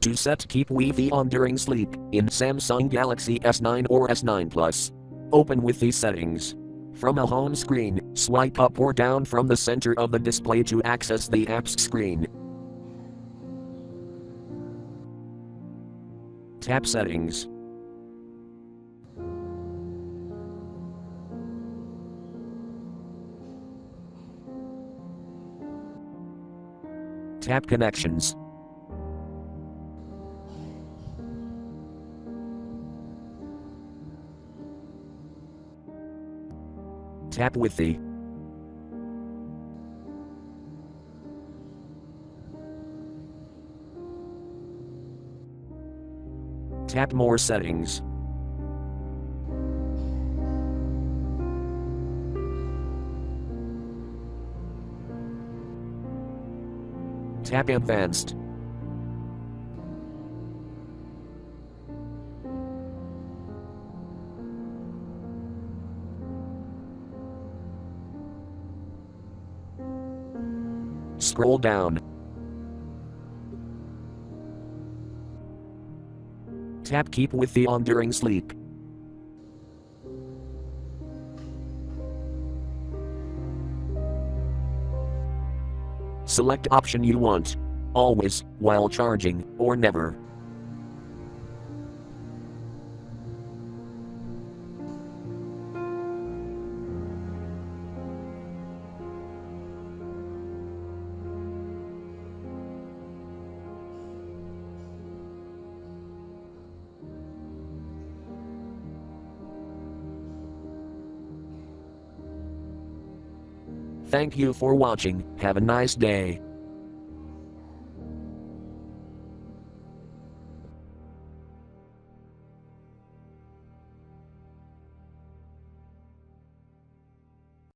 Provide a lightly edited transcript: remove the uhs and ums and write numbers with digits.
To set keep Wi-Fi on during sleep in Samsung Galaxy S9 or S9 Plus. Open with these settings. From a home screen, swipe up or down from the center of the display to access the apps screen. Tap Settings. Tap Connections. Tap Wi-Fi. Tap More Settings. Tap Advanced. Scroll down. Tap Keep Wi-Fi on during sleep. Select option you want. Always, while charging, or never. Thank you for watching. Have a nice day.